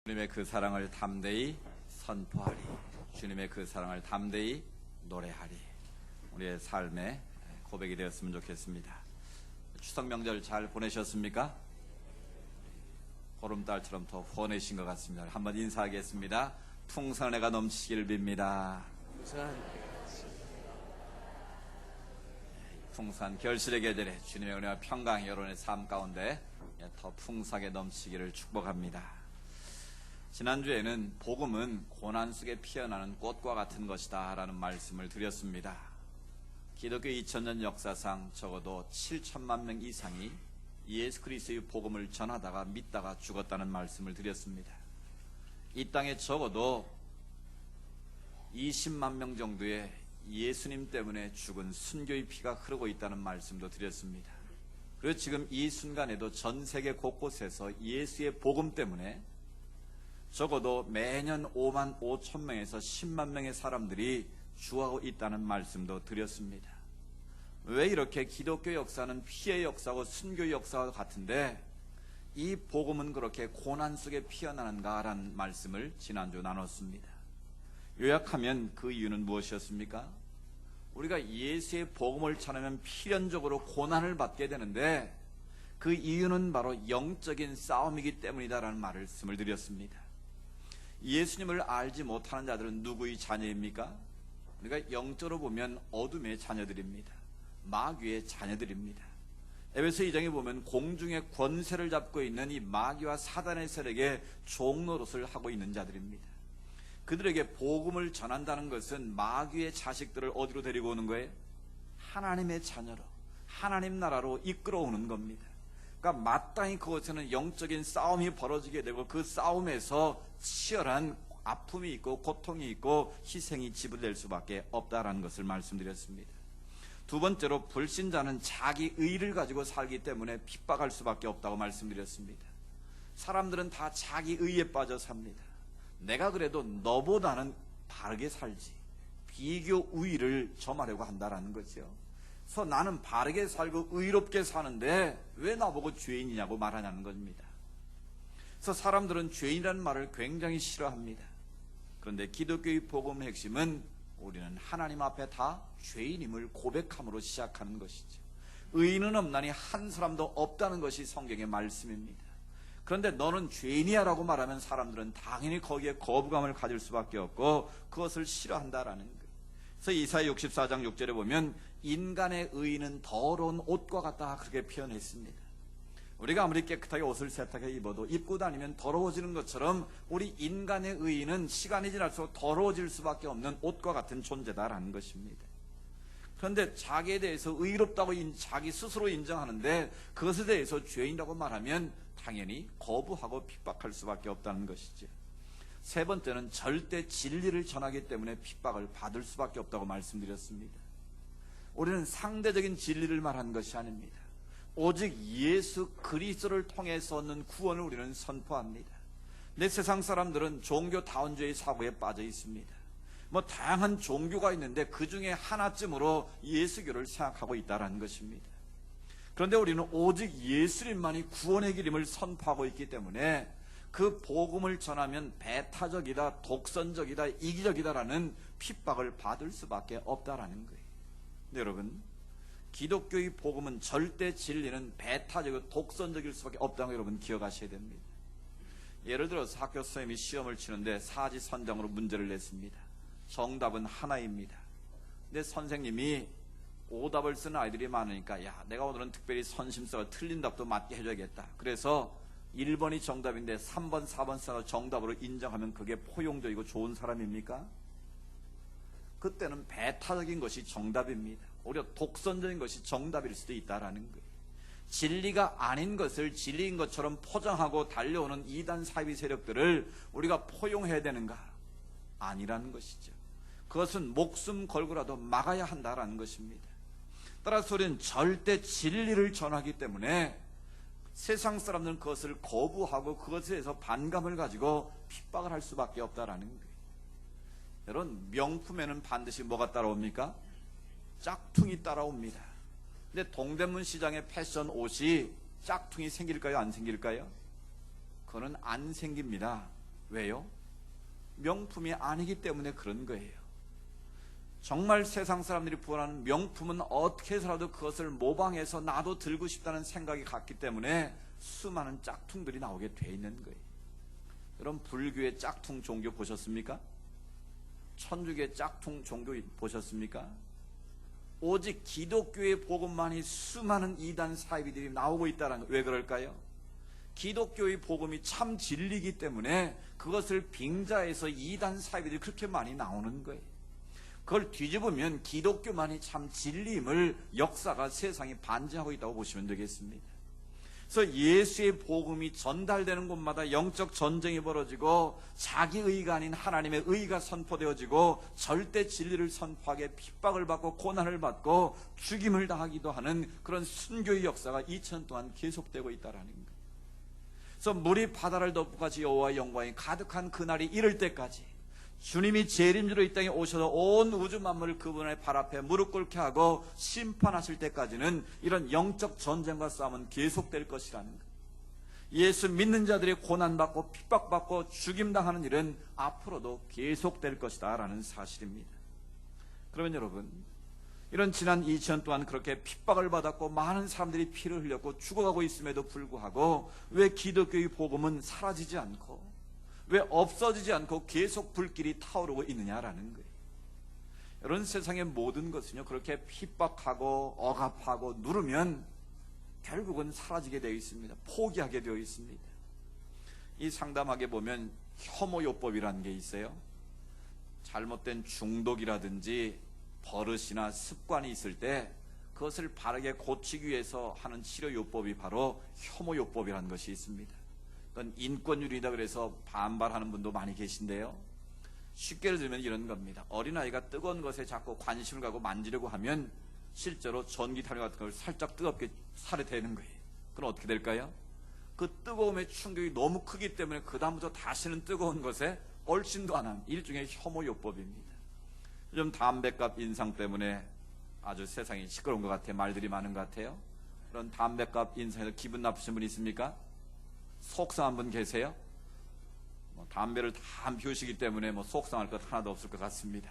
주님의 그 사랑을 담대히 선포하리. 주님의 그 사랑을 담대히 노래하리. 우리의 삶의 고백이 되었으면 좋겠습니다. 추석 명절 잘 보내셨습니까? 보름달처럼 더 후원해신 것 같습니다. 한번 인사하겠습니다. 풍성한 해가 넘치길 빕니다. 풍성한 결실의 계절에 주님의 은혜와 평강, 여러분의 삶 가운데 더 풍성하게 넘치기를 축복합니다. 지난주에는 복음은 고난 속에 피어나는 꽃과 같은 것이다 라는 말씀을 드렸습니다. 기독교 2000년 역사상 적어도 7천만 명 이상이 예수 그리스도의 복음을 전하다가 믿다가 죽었다는 말씀을 드렸습니다. 이 땅에 적어도 20만 명 정도의 예수님 때문에 죽은 순교의 피가 흐르고 있다는 말씀도 드렸습니다. 그리고 지금 이 순간에도 전 세계 곳곳에서 예수의 복음 때문에 적어도 매년 5만 5천 명에서 10만 명의 사람들이 죽어가고 있다는 말씀도 드렸습니다. 왜 이렇게 기독교 역사는 피의 역사고 순교의 역사와 같은데 이 복음은 그렇게 고난 속에 피어나는가라는 말씀을 지난주 나눴습니다. 요약하면 그 이유는 무엇이었습니까? 우리가 예수의 복음을 전하면 필연적으로 고난을 받게 되는데 그 이유는 바로 영적인 싸움이기 때문이다라는 말씀을 드렸습니다. 예수님을 알지 못하는 자들은 누구의 자녀입니까? 우리가 영적으로 보면 어둠의 자녀들입니다. 마귀의 자녀들입니다. 에베소 2장에 보면 공중의 권세를 잡고 있는 이 마귀와 사단의 세력의 종노릇을 하고 있는 자들입니다. 그들에게 복음을 전한다는 것은 마귀의 자식들을 어디로 데리고 오는 거예요? 하나님의 자녀로, 하나님 나라로 이끌어오는 겁니다. 그러니까 마땅히 그곳에는 영적인 싸움이 벌어지게 되고 그 싸움에서 치열한 아픔이 있고 고통이 있고 희생이 지불될 수밖에 없다라는 것을 말씀드렸습니다. 두 번째로 불신자는 자기 의를 가지고 살기 때문에 핍박할 수밖에 없다고 말씀드렸습니다. 사람들은 다 자기 의에 빠져 삽니다. 내가 그래도 너보다는 바르게 살지, 비교 우위를 점하려고 한다라는 거죠. 그래서 나는 바르게 살고 의롭게 사는데 왜 나보고 죄인이냐고 말하냐는 겁니다. 그래서 사람들은 죄인이라는 말을 굉장히 싫어합니다. 그런데 기독교의 복음의 핵심은 우리는 하나님 앞에 다 죄인임을 고백함으로 시작하는 것이죠. 의인은 없나니 한 사람도 없다는 것이 성경의 말씀입니다. 그런데 너는 죄인이야 라고 말하면 사람들은 당연히 거기에 거부감을 가질 수밖에 없고 그것을 싫어한다라는 거예요. 그래서 이사야 64장 6절에 보면 인간의 의인은 더러운 옷과 같다 그렇게 표현했습니다. 우리가 아무리 깨끗하게 옷을 세탁해 입어도 입고 다니면 더러워지는 것처럼 우리 인간의 의인은 시간이 지날수록 더러워질 수밖에 없는 옷과 같은 존재다라는 것입니다. 그런데 자기에 대해서 의롭다고 자기 스스로 인정하는데 그것에 대해서 죄인이라고 말하면 당연히 거부하고 핍박할 수밖에 없다는 것이죠. 세 번째는 절대 진리를 전하기 때문에 핍박을 받을 수밖에 없다고 말씀드렸습니다. 우리는 상대적인 진리를 말하는 것이 아닙니다. 오직 예수 그리스도를 통해서 얻는 구원을 우리는 선포합니다. 내 세상 사람들은 종교 다원주의 사고에 빠져 있습니다. 다양한 종교가 있는데 그 중에 하나쯤으로 예수교를 생각하고 있다는 것입니다. 그런데 우리는 오직 예수님만이 구원의 길임을 선포하고 있기 때문에 그 복음을 전하면 배타적이다, 독선적이다, 이기적이다라는 핍박을 받을 수밖에 없다라는 거예요. 네, 여러분, 기독교의 복음은 절대 진리는 배타적이고 독선적일 수밖에 없다는 거 여러분 기억하셔야 됩니다. 예를 들어서 학교 선생님이 시험을 치는데 사지선장으로 문제를 냈습니다. 정답은 하나입니다. 근데 선생님이 오답을 쓰는 아이들이 많으니까 내가 오늘은 특별히 선심서가 틀린 답도 맞게 해줘야겠다. 그래서 1번이 정답인데 3번, 4번 써서 정답으로 인정하면 그게 포용적이고 좋은 사람입니까? 그때는 배타적인 것이 정답입니다. 오히려 독선적인 것이 정답일 수도 있다라는 거예요. 진리가 아닌 것을 진리인 것처럼 포장하고 달려오는 이단 사이비 세력들을 우리가 포용해야 되는가? 아니라는 것이죠. 그것은 목숨 걸고라도 막아야 한다라는 것입니다. 따라서 우리는 절대 진리를 전하기 때문에 세상 사람들은 그것을 거부하고 그것에 대해서 반감을 가지고 핍박을 할 수밖에 없다라는 거예요. 여러분, 명품에는 반드시 뭐가 따라옵니까? 짝퉁이 따라옵니다. 근데 동대문 시장의 패션 옷이 짝퉁이 생길까요? 안 생길까요? 그거는 안 생깁니다. 왜요? 명품이 아니기 때문에 그런 거예요. 정말 세상 사람들이 부원하는 명품은 어떻게 해서라도 그것을 모방해서 나도 들고 싶다는 생각이 갔기 때문에 수많은 짝퉁들이 나오게 돼 있는 거예요. 여러분, 불교의 짝퉁 종교 보셨습니까? 천주교의 짝퉁 종교 보셨습니까? 오직 기독교의 복음만이 수많은 이단 사이비들이 나오고 있다는 거예요. 왜 그럴까요? 기독교의 복음이 참 진리이기 때문에 그것을 빙자해서 이단 사이비들이 그렇게 많이 나오는 거예요. 그걸 뒤집으면 기독교만이 참 진리임을 역사가 세상에 반증하고 있다고 보시면 되겠습니다. 그래서 예수의 복음이 전달되는 곳마다 영적 전쟁이 벌어지고 자기 의가 아닌 하나님의 의가 선포되어지고 절대 진리를 선포하게 핍박을 받고 고난을 받고 죽임을 당하기도 하는 그런 순교의 역사가 2000년 동안 계속되고 있다는 거예요. 그래서 물이 바다를 덮고까지 여호와의 영광이 가득한 그날이 이를 때까지 주님이 재림주로 이 땅에 오셔서 온 우주 만물을 그분의 발 앞에 무릎 꿇게 하고 심판하실 때까지는 이런 영적 전쟁과 싸움은 계속될 것이라는 것. 예수 믿는 자들이 고난받고 핍박받고 죽임당하는 일은 앞으로도 계속될 것이다 라는 사실입니다. 그러면 여러분, 이런 지난 2000년 동안 그렇게 핍박을 받았고 많은 사람들이 피를 흘렸고 죽어가고 있음에도 불구하고 왜 기독교의 복음은 사라지지 않고 왜 없어지지 않고 계속 불길이 타오르고 있느냐라는 거예요. 이런 세상의 모든 것은요, 그렇게 핍박하고 억압하고 누르면 결국은 사라지게 되어 있습니다. 포기하게 되어 있습니다. 이 상담하게 보면 혐오요법이라는 게 있어요. 잘못된 중독이라든지 버릇이나 습관이 있을 때 그것을 바르게 고치기 위해서 하는 치료요법이 바로 혐오요법이라는 것이 있습니다. 인권유리다 그래서 반발하는 분도 많이 계신데요. 쉽게 예를 들면 이런 겁니다. 어린아이가 뜨거운 것에 자꾸 관심을 가고 만지려고 하면 실제로 전기타령 같은 걸 살짝 뜨겁게 살에 대는 거예요. 그럼 어떻게 될까요? 그 뜨거움의 충격이 너무 크기 때문에 그 다음부터 다시는 뜨거운 것에 얼씬도 안 하는 일종의 혐오요법입니다. 요즘 담배값 인상 때문에 아주 세상이 시끄러운 것 같아요. 말들이 많은 것 같아요. 그런 담배값 인상에서 기분 나쁘신 분 있습니까? 속상한 분 계세요? 담배를 다 안 피우시기 때문에 속상할 것 하나도 없을 것 같습니다.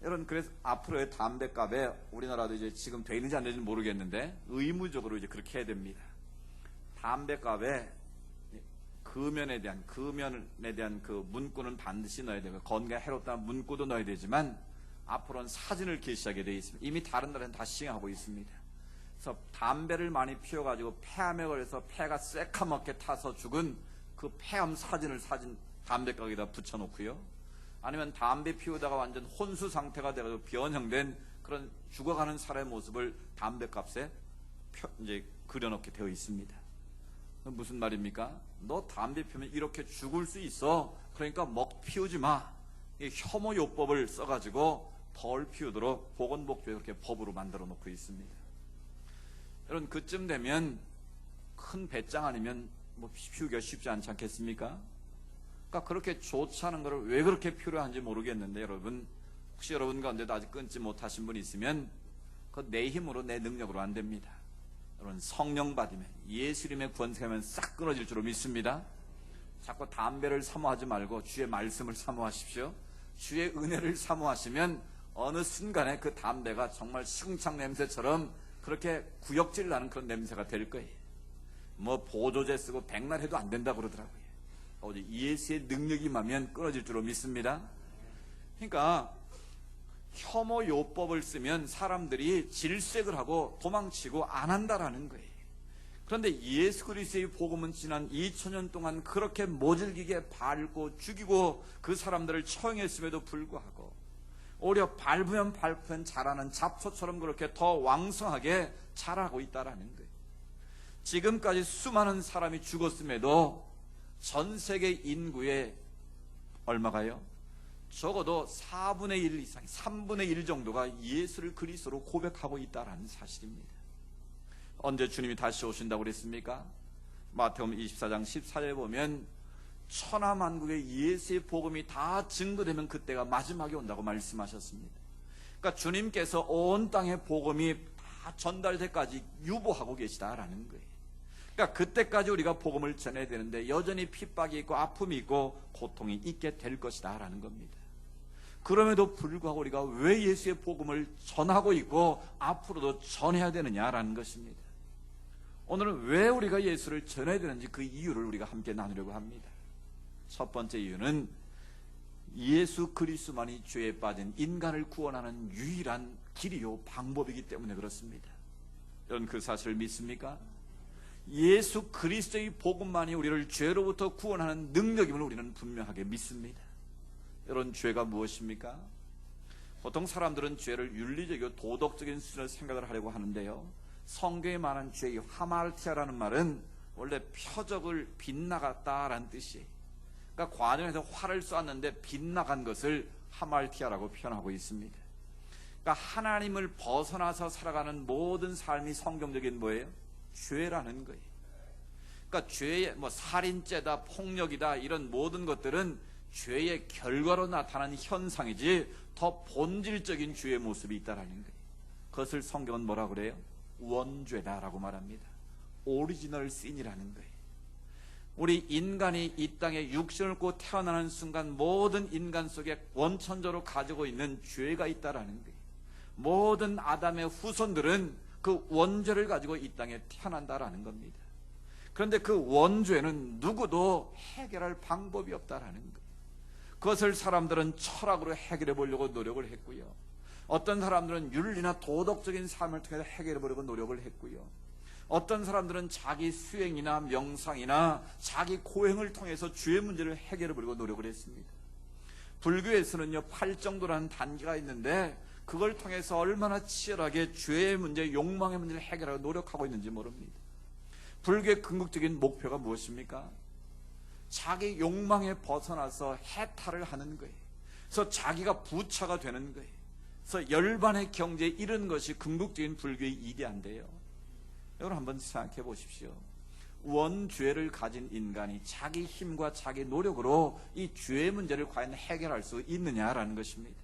여러분, 그래서 앞으로의 담배값에 우리나라도 이제 지금 돼 있는지 안 되는지 모르겠는데 의무적으로 이제 그렇게 해야 됩니다. 담배값에 금연에 대한 그 문구는 반드시 넣어야 되고 건강에 해롭다는 문구도 넣어야 되지만 앞으로는 사진을 게시하게 되어 있습니다. 이미 다른 나라는 다 시행하고 있습니다. 그래서 담배를 많이 피워가지고 폐암에 걸려서 폐가 새카맣게 타서 죽은 그 폐암 사진을 담배가게에다 붙여놓고요. 아니면 담배 피우다가 완전 혼수 상태가 돼가지고 변형된 그런 죽어가는 사람의 모습을 담배값에 이제 그려놓게 되어 있습니다. 무슨 말입니까? 너 담배 피우면 이렇게 죽을 수 있어. 그러니까 피우지 마. 이 혐오요법을 써가지고 덜 피우도록 보건복지부에 그렇게 법으로 만들어 놓고 있습니다. 여러분, 그쯤 되면 큰 배짱 아니면 피우기가 쉽지 않지 않겠습니까? 그러니까 그렇게 좋지 않은 거를 왜 그렇게 피우려 하는지 모르겠는데 여러분, 혹시 여러분 가운데도 아직 끊지 못하신 분이 있으면 그거 내 힘으로 내 능력으로 안 됩니다. 여러분, 성령 받으면 예수님의 권세하면 싹 끊어질 줄로 믿습니다. 자꾸 담배를 사모하지 말고 주의 말씀을 사모하십시오. 주의 은혜를 사모하시면 어느 순간에 그 담배가 정말 시궁창 냄새처럼 그렇게 구역질 나는 그런 냄새가 될 거예요. 보조제 쓰고 백날 해도 안 된다고 그러더라고요. 어제 예수의 능력이 임하면 끊어질 줄로 믿습니다. 그러니까 혐오요법을 쓰면 사람들이 질색을 하고 도망치고 안 한다라는 거예요. 그런데 예수 그리스도의 복음은 지난 2000년 동안 그렇게 모질기게 밟고 죽이고 그 사람들을 처형했음에도 불구하고 오히려 밟으면 자라는 잡초처럼 그렇게 더 왕성하게 자라고 있다라는 거예요. 지금까지 수많은 사람이 죽었음에도 전 세계 인구의 얼마가요? 적어도 4분의 1 이상, 3분의 1 정도가 예수를 그리스도로 고백하고 있다는 사실입니다. 언제 주님이 다시 오신다고 그랬습니까? 마태복음 24장 14절에 보면 천하만국에 예수의 복음이 다 증거되면 그때가 마지막에 온다고 말씀하셨습니다. 그러니까 주님께서 온 땅의 복음이 다 전달될 때까지 유보하고 계시다라는 거예요. 그러니까 그때까지 우리가 복음을 전해야 되는데 여전히 핍박이 있고 아픔이 있고 고통이 있게 될 것이다 라는 겁니다. 그럼에도 불구하고 우리가 왜 예수의 복음을 전하고 있고 앞으로도 전해야 되느냐라는 것입니다. 오늘은 왜 우리가 예수를 전해야 되는지 그 이유를 우리가 함께 나누려고 합니다. 첫 번째 이유는 예수 그리스도만이 죄에 빠진 인간을 구원하는 유일한 길이요 방법이기 때문에 그렇습니다. 여러분 그 사실을 믿습니까? 예수 그리스도의 복음만이 우리를 죄로부터 구원하는 능력임을 우리는 분명하게 믿습니다. 여러분 죄가 무엇입니까? 보통 사람들은 죄를 윤리적이고 도덕적인 수준으로 생각을 하려고 하는데요, 성경에 말하는 죄의 하말티아라는 말은 원래 표적을 빗나갔다라는 뜻이에요. 그러니까 관원에서 활을 쏘았는데 빗나간 것을 하말티아라고 표현하고 있습니다. 그러니까 하나님을 벗어나서 살아가는 모든 삶이 성경적인 뭐예요? 죄라는 거예요. 그러니까 죄의 살인죄다, 폭력이다 이런 모든 것들은 죄의 결과로 나타나는 현상이지 더 본질적인 죄의 모습이 있다라는 거예요. 그것을 성경은 뭐라 그래요? 원죄다라고 말합니다. 오리지널 신이라는 거예요. 우리 인간이 이 땅에 육신을 입고 태어나는 순간 모든 인간 속에 원천적으로 가지고 있는 죄가 있다라는 거예요. 모든 아담의 후손들은 그 원죄를 가지고 이 땅에 태어난다라는 겁니다. 그런데 그 원죄는 누구도 해결할 방법이 없다라는 거예요. 그것을 사람들은 철학으로 해결해 보려고 노력을 했고요, 어떤 사람들은 윤리나 도덕적인 삶을 통해서 해결해 보려고 노력을 했고요, 어떤 사람들은 자기 수행이나 명상이나 자기 고행을 통해서 죄의 문제를 해결해 보려고 노력을 했습니다. 불교에서는요 8정도라는 단계가 있는데 그걸 통해서 얼마나 치열하게 죄의 문제, 욕망의 문제를 해결하고 노력하고 있는지 모릅니다. 불교의 궁극적인 목표가 무엇입니까? 자기 욕망에 벗어나서 해탈을 하는 거예요. 그래서 자기가 부처가 되는 거예요. 그래서 열반의 경지에 이르는 것이 궁극적인 불교의 이데아인데요, 여러분 한번 생각해 보십시오. 원죄를 가진 인간이 자기 힘과 자기 노력으로 이 죄의 문제를 과연 해결할 수 있느냐라는 것입니다.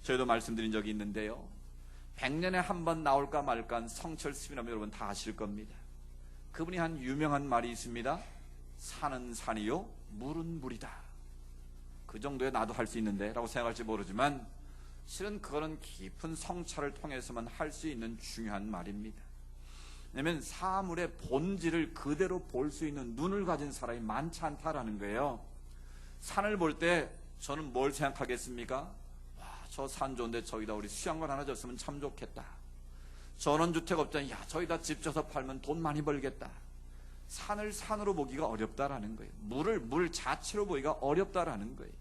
저희도 말씀드린 적이 있는데요, 100년에 한 번 나올까 말까 한 성철 스님이라면 여러분 다 아실 겁니다. 그분이 한 유명한 말이 있습니다. 산은 산이요 물은 물이다. 그 정도에 나도 할 수 있는데 라고 생각할지 모르지만 실은 그거는 깊은 성찰을 통해서만 할 수 있는 중요한 말입니다. 왜냐하면 사물의 본질을 그대로 볼 수 있는 눈을 가진 사람이 많지 않다라는 거예요. 산을 볼 때 저는 뭘 생각하겠습니까? 저 산 좋은데 저기다 우리 수양관 하나 줬으면 참 좋겠다. 전원주택업자는 야 저기다 집 져서 팔면 돈 많이 벌겠다. 산을 산으로 보기가 어렵다라는 거예요. 물을 물 자체로 보기가 어렵다라는 거예요.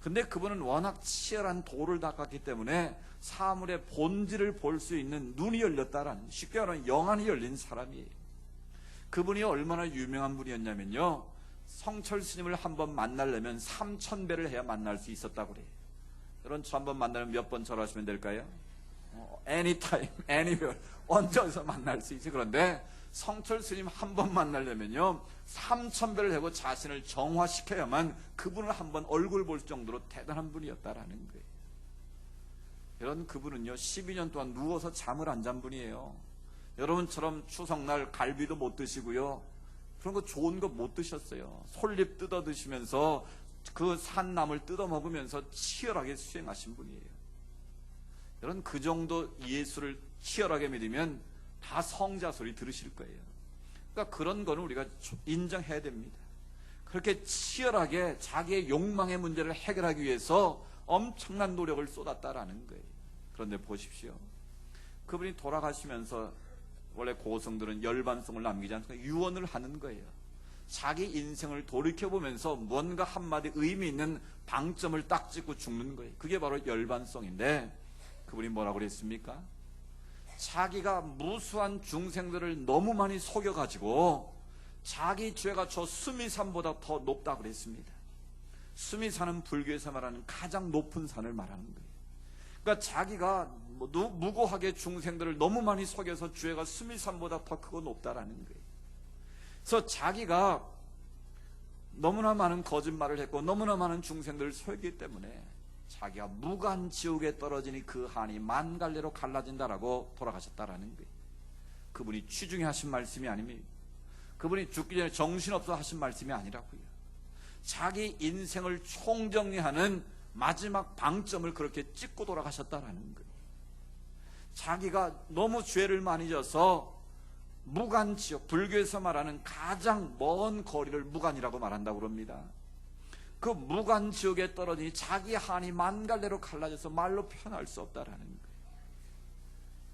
근데 그분은 워낙 치열한 도를 닦았기 때문에 사물의 본질을 볼 수 있는 눈이 열렸다라는, 쉽게 말하면 영안이 열린 사람이에요. 그분이 얼마나 유명한 분이었냐면요, 성철 스님을 한번 만나려면 3000배를 해야 만날 수 있었다고 그래요. 여러분 저 한번 만나면 몇 번 절하시면 될까요? anytime, anywhere, 언제 어디서 만날 수 있어요. 그런데 성철 스님 한 번 만나려면요 3000배를 하고 자신을 정화시켜야만 그분을 한번 얼굴 볼 정도로 대단한 분이었다라는 거예요. 여러분 그분은요 12년 동안 누워서 잠을 안 잔 분이에요. 여러분처럼 추석날 갈비도 못 드시고요, 그런 거 좋은 거 못 드셨어요. 솔잎 뜯어 드시면서 그 산나물 뜯어 먹으면서 치열하게 수행하신 분이에요. 여러분 그 정도 예수를 치열하게 믿으면 다 성자 소리 들으실 거예요. 그러니까 그런 거는 우리가 인정해야 됩니다. 그렇게 치열하게 자기의 욕망의 문제를 해결하기 위해서 엄청난 노력을 쏟았다라는 거예요. 그런데 보십시오, 그분이 돌아가시면서 원래 고성들은 열반송을 남기지 않고 유언을 하는 거예요. 자기 인생을 돌이켜보면서 뭔가 한마디 의미 있는 방점을 딱 찍고 죽는 거예요. 그게 바로 열반송인데 그분이 뭐라고 그랬습니까? 자기가 무수한 중생들을 너무 많이 속여가지고 자기 죄가 저 수미산보다 더 높다고 그랬습니다. 수미산은 불교에서 말하는 가장 높은 산을 말하는 거예요. 그러니까 자기가 무고하게 중생들을 너무 많이 속여서 죄가 수미산보다 더 크고 높다라는 거예요. 그래서 자기가 너무나 많은 거짓말을 했고 너무나 많은 중생들을 속였기 때문에 자기가 무간 지옥에 떨어지니 그 한이 만 갈래로 갈라진다라고 돌아가셨다라는 거예요. 그분이 취중에 하신 말씀이 아닙니다. 그분이 죽기 전에 정신없어 하신 말씀이 아니라고요. 자기 인생을 총정리하는 마지막 방점을 그렇게 찍고 돌아가셨다라는 거예요. 자기가 너무 죄를 많이 져서 무간지역, 불교에서 말하는 가장 먼 거리를 무간이라고 말한다고 그럽니다. 그 무간지역에 떨어지니 자기 한이 만갈래로 갈라져서 말로 표현할 수 없다라는 거예요.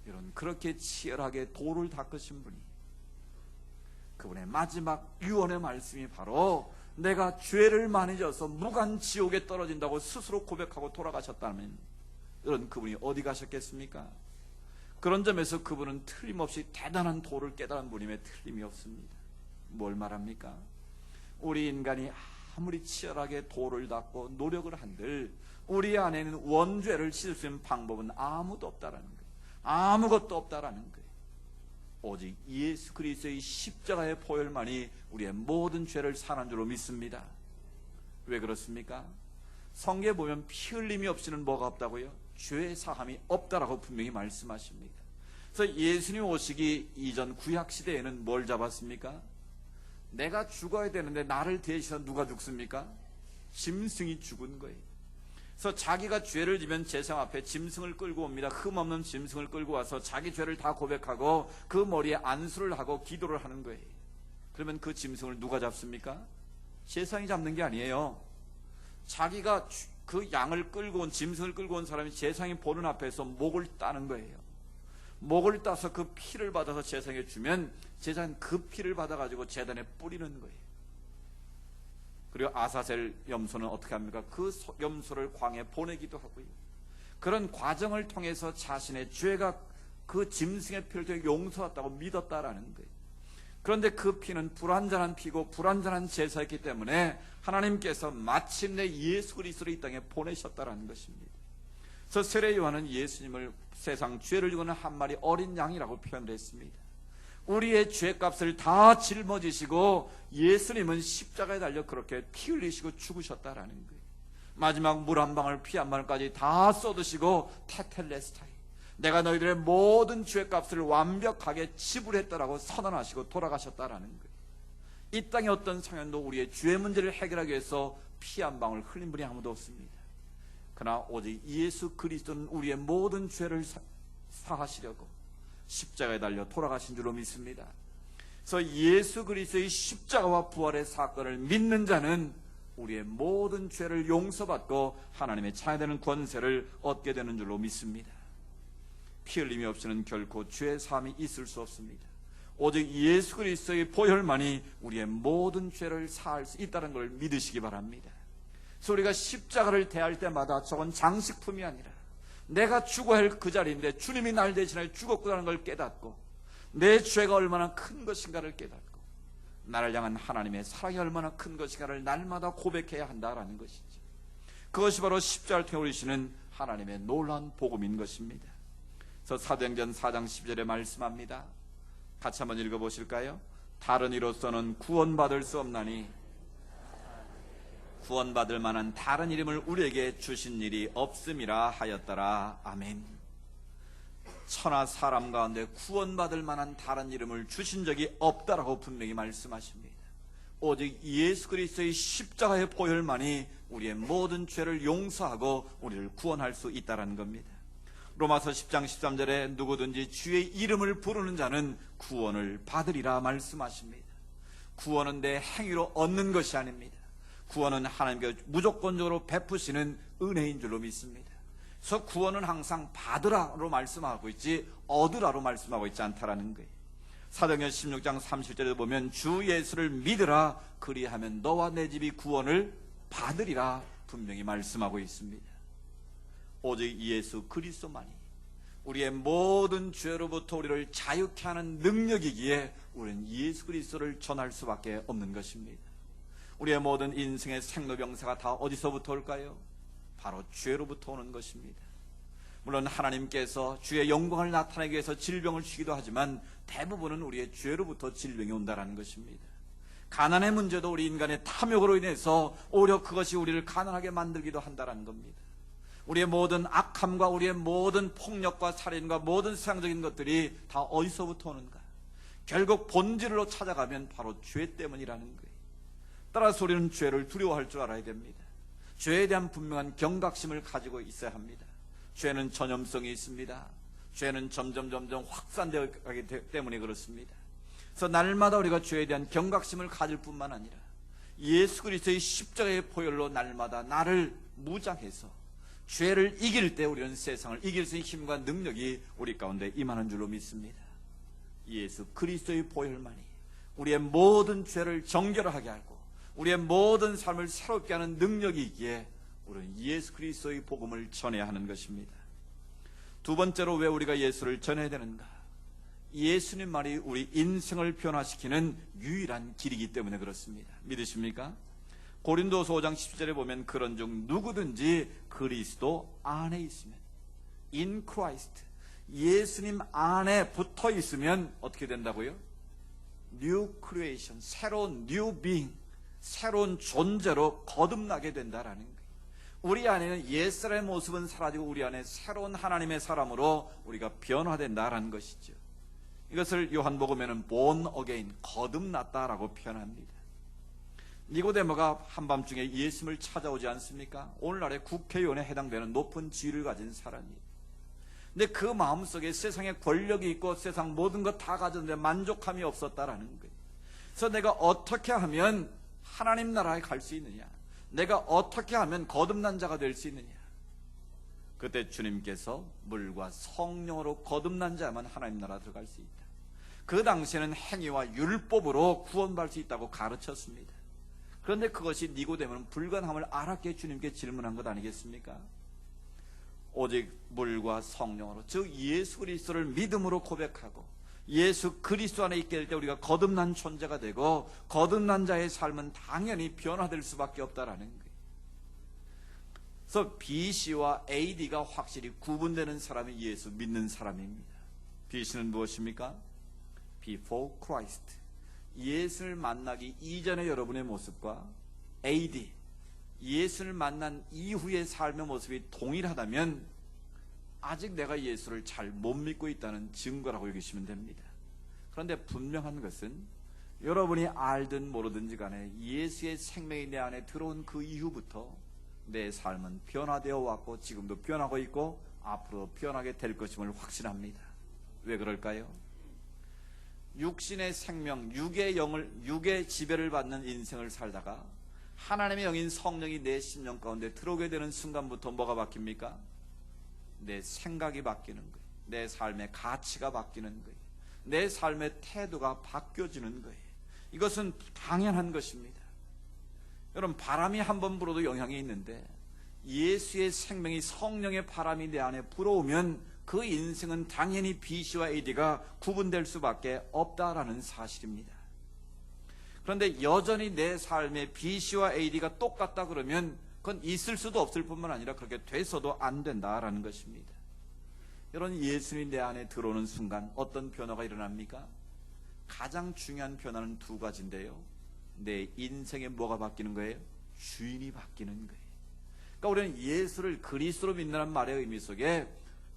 이런 그렇게 치열하게 도를 닦으신 분이, 그분의 마지막 유언의 말씀이 바로 내가 죄를 많이 져서 무간지옥에 떨어진다고 스스로 고백하고 돌아가셨다면 이런 그분이 어디 가셨겠습니까? 그런 점에서 그분은 틀림없이 대단한 도를 깨달은 분임에 틀림이 없습니다. 뭘 말합니까? 우리 인간이 아무리 치열하게 도를 닦고 노력을 한들 우리 안에는 원죄를 씻을 수 있는 방법은 아무도 없다라는 거예요. 아무것도 없다라는 거예요. 오직 예수 그리스도의 십자가의 보혈만이 우리의 모든 죄를 사는 줄로 믿습니다. 왜 그렇습니까? 성경에 보면 피 흘림이 없이는 뭐가 없다고요? 죄 사함이 없다라고 분명히 말씀하십니다. 그래서 예수님 오시기 이전 구약시대에는 뭘 잡았습니까? 내가 죽어야 되는데 나를 대신해서 누가 죽습니까? 짐승이 죽은 거예요. 그래서 자기가 죄를 지면 제상 앞에 짐승을 끌고 옵니다. 흠없는 짐승을 끌고 와서 자기 죄를 다 고백하고 그 머리에 안수를 하고 기도를 하는 거예요. 그러면 그 짐승을 누가 잡습니까? 제상이 잡는 게 아니에요. 자기가 그 양을 끌고 온, 짐승을 끌고 온 사람이 제상이 보는 앞에서 목을 따는 거예요. 목을 따서 그 피를 받아서 제상에 주면 제사장은 그 피를 받아가지고 제단에 뿌리는 거예요. 그리고 아사셀 염소는 어떻게 합니까? 그 염소를 광에 보내기도 하고요. 그런 과정을 통해서 자신의 죄가 그 짐승의 피를 통해 용서했다고 믿었다라는 거예요. 그런데 그 피는 불완전한 피고 불완전한 제사였기 때문에 하나님께서 마침내 예수 그리스도를 이 땅에 보내셨다라는 것입니다. 그래서 세례 요한은 예수님을 세상 죄를 지고는 한 마리 어린 양이라고 표현을 했습니다. 우리의 죄값을 다 짊어지시고 예수님은 십자가에 달려 그렇게 피 흘리시고 죽으셨다라는 거예요. 마지막 물 한 방울 피 한 방울까지 다 쏟으시고 테텔레스타이, 내가 너희들의 모든 죄값을 완벽하게 지불했다라고 선언하시고 돌아가셨다라는 거예요. 이 땅에 어떤 상현도 우리의 죄 문제를 해결하기 위해서 피 한 방울 흘린 분이 아무도 없습니다. 그러나 오직 예수 그리스도는 우리의 모든 죄를 사하시려고 십자가에 달려 돌아가신 줄로 믿습니다. 그래서 예수 그리스도의 십자가와 부활의 사건을 믿는 자는 우리의 모든 죄를 용서받고 하나님의 자녀되는 권세를 얻게 되는 줄로 믿습니다. 피 흘림이 없이는 결코 죄 사함이 있을 수 없습니다. 오직 예수 그리스도의 보혈만이 우리의 모든 죄를 사할 수 있다는 걸 믿으시기 바랍니다. 그래서 우리가 십자가를 대할 때마다 저건 장식품이 아니라 내가 죽어야 할 그 자리인데 주님이 날 대신해 죽었구나는 걸 깨닫고 내 죄가 얼마나 큰 것인가를 깨닫고 나를 향한 하나님의 사랑이 얼마나 큰 것인가를 날마다 고백해야 한다라는 것이죠. 그것이 바로 십자가를 통해 오시는 하나님의 놀라운 복음인 것입니다. 그래서 사도행전 4장 10절에 말씀합니다. 같이 한번 읽어보실까요? 다른 이로서는 구원받을 수 없나니 구원받을 만한 다른 이름을 우리에게 주신 일이 없음이라 하였더라. 아멘. 천하 사람 가운데 구원받을 만한 다른 이름을 주신 적이 없다라고 분명히 말씀하십니다. 오직 예수 그리스도의 십자가의 보혈만이 우리의 모든 죄를 용서하고 우리를 구원할 수 있다는 겁니다. 로마서 10장 13절에 누구든지 주의 이름을 부르는 자는 구원을 받으리라 말씀하십니다. 구원은 내 행위로 얻는 것이 아닙니다. 구원은 하나님께서 무조건적으로 베푸시는 은혜인 줄로 믿습니다. 그래서 구원은 항상 받으라로 말씀하고 있지 얻으라로 말씀하고 있지 않다라는 거예요. 사도행전 16장 30절에 보면 주 예수를 믿으라 그리하면 너와 내 집이 구원을 받으리라 분명히 말씀하고 있습니다. 오직 예수 그리스도만이 우리의 모든 죄로부터 우리를 자유케 하는 능력이기에 우리는 예수 그리스도를 전할 수밖에 없는 것입니다. 우리의 모든 인생의 생로병사가 다 어디서부터 올까요? 바로 죄로부터 오는 것입니다. 물론 하나님께서 주의 영광을 나타내기 위해서 질병을 주기도 하지만 대부분은 우리의 죄로부터 질병이 온다는 것입니다. 가난의 문제도 우리 인간의 탐욕으로 인해서 오히려 그것이 우리를 가난하게 만들기도 한다는 겁니다. 우리의 모든 악함과 우리의 모든 폭력과 살인과 모든 세상적인 것들이 다 어디서부터 오는가? 결국 본질로 찾아가면 바로 죄 때문이라는 거예요. 따라서 우리는 죄를 두려워할 줄 알아야 됩니다. 죄에 대한 분명한 경각심을 가지고 있어야 합니다. 죄는 전염성이 있습니다. 죄는 점점 확산되기 때문에 그렇습니다. 그래서 날마다 우리가 죄에 대한 경각심을 가질 뿐만 아니라 예수 그리스도의 십자가의 보혈로 날마다 나를 무장해서 죄를 이길 때 우리는 세상을 이길 수 있는 힘과 능력이 우리 가운데 임하는 줄로 믿습니다. 예수 그리스도의 보혈만이 우리의 모든 죄를 정결하게 하고 우리의 모든 삶을 새롭게 하는 능력이 있기에 우리는 예수 그리스도의 복음을 전해야 하는 것입니다. 두 번째로 왜 우리가 예수를 전해야 되는가? 예수님 말이 우리 인생을 변화시키는 유일한 길이기 때문에 그렇습니다. 믿으십니까? 고린도서 5장 17절에 보면 그런즉 누구든지 그리스도 안에 있으면 in Christ 예수님 안에 붙어 있으면 어떻게 된다고요? New creation, 새로운 new being, 새로운 존재로 거듭나게 된다라는 거예요. 우리 안에는 옛사람의 모습은 사라지고 우리 안에 새로운 하나님의 사람으로 우리가 변화된다라는 것이죠. 이것을 요한복음에는 born again, 거듭났다라고 표현합니다. 니고데모가 한밤중에 예수님을 찾아오지 않습니까? 오늘날의 국회의원에 해당되는 높은 지위를 가진 사람이에요. 근데 그 마음속에 세상에 권력이 있고 세상 모든 것 다 가졌는데 만족함이 없었다라는 거예요. 그래서 내가 어떻게 하면 하나님 나라에 갈 수 있느냐? 내가 어떻게 하면 거듭난 자가 될 수 있느냐? 그때 주님께서 물과 성령으로 거듭난 자만 하나님 나라 들어갈 수 있다. 그 당시에는 행위와 율법으로 구원받을 수 있다고 가르쳤습니다. 그런데 그것이 니고데모는 불가능함을 알았기에 주님께 질문한 것 아니겠습니까? 오직 물과 성령으로, 즉 예수 그리스도를 믿음으로 고백하고 예수 그리스도 안에 있게 될 때 우리가 거듭난 존재가 되고 거듭난 자의 삶은 당연히 변화될 수밖에 없다라는 거예요. 그래서 BC와 AD가 확실히 구분되는 사람이 예수 믿는 사람입니다. BC는 무엇입니까? Before Christ, 예수를 만나기 이전의 여러분의 모습과 AD, 예수를 만난 이후의 삶의 모습이 동일하다면 아직 내가 예수를 잘 못 믿고 있다는 증거라고 여기시면 됩니다. 그런데 분명한 것은 여러분이 알든 모르든지 간에 예수의 생명이 내 안에 들어온 그 이후부터 내 삶은 변화되어 왔고 지금도 변하고 있고 앞으로 변하게 될 것임을 확신합니다. 왜 그럴까요? 육신의 생명, 육의 지배를 받는 인생을 살다가 하나님의 영인 성령이 내 심령 가운데 들어오게 되는 순간부터 뭐가 바뀝니까? 내 생각이 바뀌는 거예요. 내 삶의 가치가 바뀌는 거예요. 내 삶의 태도가 바뀌어지는 거예요. 이것은 당연한 것입니다. 여러분, 바람이 한번 불어도 영향이 있는데 예수의 생명이 성령의 바람이 내 안에 불어오면 그 인생은 당연히 BC와 AD가 구분될 수밖에 없다라는 사실입니다. 그런데 여전히 내 삶의 BC와 AD가 똑같다 그러면 그건 있을 수도 없을 뿐만 아니라 그렇게 돼서도 안 된다라는 것입니다. 여러분, 예수님이 내 안에 들어오는 순간 어떤 변화가 일어납니까? 가장 중요한 변화는 두 가지인데요. 내 인생에 뭐가 바뀌는 거예요? 주인이 바뀌는 거예요. 그러니까 우리는 예수를 그리스도로 믿는다는 말의 의미 속에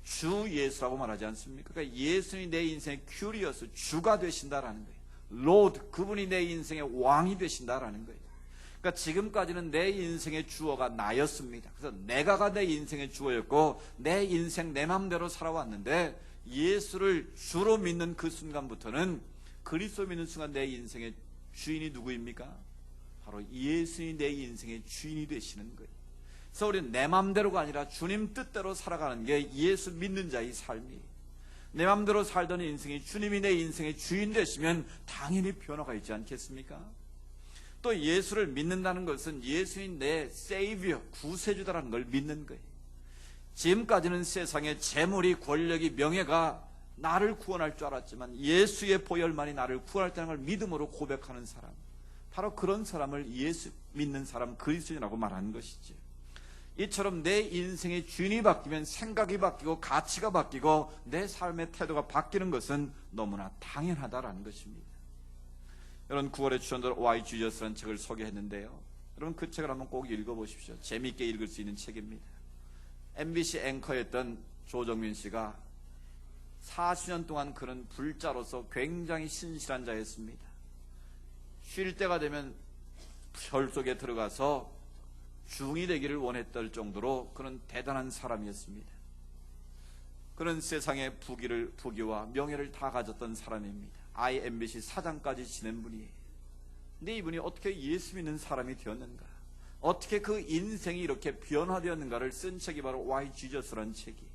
주 예수라고 말하지 않습니까? 그러니까 예수님이 내 인생의 큐리어스, 주가 되신다라는 거예요. 로드, 그분이 내 인생의 왕이 되신다라는 거예요. 그러니까 지금까지는 내 인생의 주어가 나였습니다. 그래서 내가가 내 인생의 주어였고 내 인생 내 마음대로 살아왔는데 예수를 주로 믿는 그 순간부터는, 그리스도 믿는 순간 내 인생의 주인이 누구입니까? 바로 예수님이 내 인생의 주인이 되시는 거예요. 그래서 우리는 내 마음대로가 아니라 주님 뜻대로 살아가는 게 예수 믿는 자의 삶이에요. 내 마음대로 살던 인생이 주님이 내 인생의 주인 되시면 당연히 변화가 있지 않겠습니까? 또 예수를 믿는다는 것은 예수인 내 세이비어, 구세주다라는 걸 믿는 거예요. 지금까지는 세상의 재물이, 권력이, 명예가 나를 구원할 줄 알았지만 예수의 보혈만이 나를 구원할 걸 믿음으로 고백하는 사람, 바로 그런 사람을 예수 믿는 사람, 그리스도인이라고 말하는 것이죠. 이처럼 내 인생의 주인이 바뀌면 생각이 바뀌고 가치가 바뀌고 내 삶의 태도가 바뀌는 것은 너무나 당연하다라는 것입니다. 여러분, 9월에 추천들 Why Jesus라는 책을 소개했는데요. 여러분, 그 책을 한번 꼭 읽어보십시오. 재미있게 읽을 수 있는 책입니다. MBC 앵커였던 조정민 씨가 40년 동안 그는 불자로서 굉장히 신실한 자였습니다. 쉴 때가 되면 별 속에 들어가서 중이 되기를 원했던 정도로 그는 대단한 사람이었습니다. 그는 세상의 부귀와 명예를 다 가졌던 사람입니다. IMBC 사장까지 지낸 분이에요. 근데 이분이 어떻게 예수 믿는 사람이 되었는가, 어떻게 그 인생이 이렇게 변화되었는가를 쓴 책이 바로 Why Jesus라는 책이에요.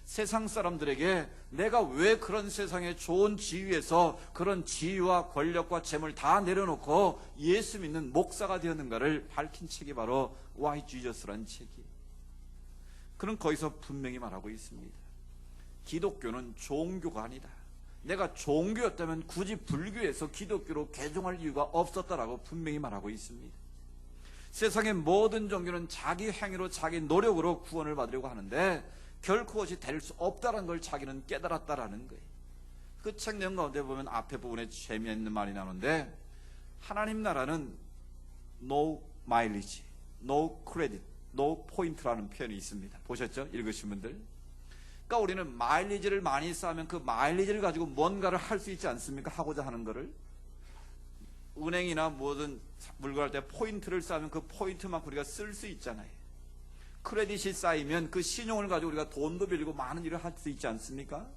세상 사람들에게 내가 왜 그런 세상의 좋은 지위에서 그런 지위와 권력과 재물 다 내려놓고 예수 믿는 목사가 되었는가를 밝힌 책이 바로 Why Jesus라는 책이에요. 그는 거기서 분명히 말하고 있습니다. 기독교는 종교가 아니다. 내가 종교였다면 굳이 불교에서 기독교로 개종할 이유가 없었다라고 분명히 말하고 있습니다. 세상의 모든 종교는 자기 행위로 자기 노력으로 구원을 받으려고 하는데 결코 그것이 될 수 없다는 걸 자기는 깨달았다라는 거예요. 그 책 내용 가운데 보면 앞에 부분에 재미있는 말이 나오는데, 하나님 나라는 no mileage, no credit, no point라는 표현이 있습니다. 보셨죠? 읽으신 분들. 그러니까 우리는 마일리지를 많이 쌓으면 그 마일리지를 가지고 뭔가를 할 수 있지 않습니까? 하고자 하는 거를. 은행이나 모든 물건할 때 포인트를 쌓으면 그 포인트만큼 우리가 쓸 수 있잖아요. 크레딧이 쌓이면 그 신용을 가지고 우리가 돈도 빌리고 많은 일을 할 수 있지 않습니까?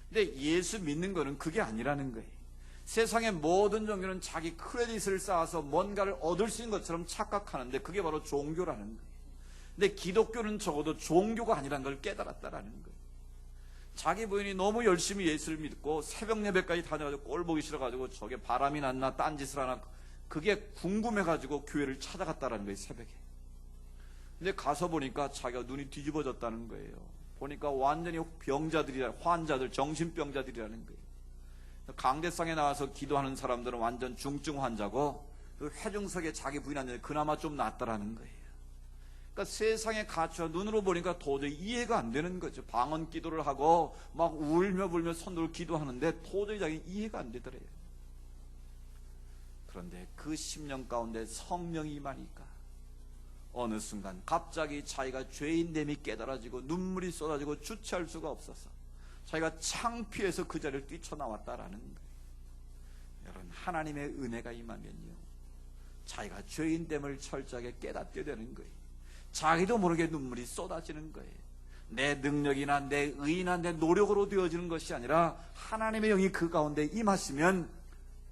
근데 예수 믿는 거는 그게 아니라는 거예요. 세상의 모든 종교는 자기 크레딧을 쌓아서 뭔가를 얻을 수 있는 것처럼 착각하는데 그게 바로 종교라는 거예요. 근데 기독교는 적어도 종교가 아니라는 걸 깨달았다라는 거예요. 자기 부인이 너무 열심히 예수를 믿고 새벽 예배까지 다녀가지고 꼴 보기 싫어가지고 저게 바람이 났나 딴짓을 하나 그게 궁금해가지고 교회를 찾아갔다라는 거예요. 새벽에. 근데 가서 보니까 자기가 눈이 뒤집어졌다는 거예요. 보니까 완전히 환자들, 정신병자들이라는 거예요. 강대상에 나와서 기도하는 사람들은 완전 중증 환자고 그 회중석에 자기 부인 앉아서 그나마 좀 낫다라는 거예요. 그러니까 세상의 가치와 눈으로 보니까 도저히 이해가 안 되는 거죠. 방언 기도를 하고 막 울며 불며 손들고 기도하는데 도저히 자기 이해가 안 되더래요. 그런데 그 10년 가운데 성령이 임하니까 어느 순간 갑자기 자기가 죄인됨이 깨달아지고 눈물이 쏟아지고 주체할 수가 없어서 자기가 창피해서 그 자리를 뛰쳐나왔다라는 거예요. 여러분, 하나님의 은혜가 임하면요, 자기가 죄인됨을 철저하게 깨닫게 되는 거예요. 자기도 모르게 눈물이 쏟아지는 거예요. 내 능력이나 내 의나 내 노력으로 되어지는 것이 아니라 하나님의 영이 그 가운데 임하시면,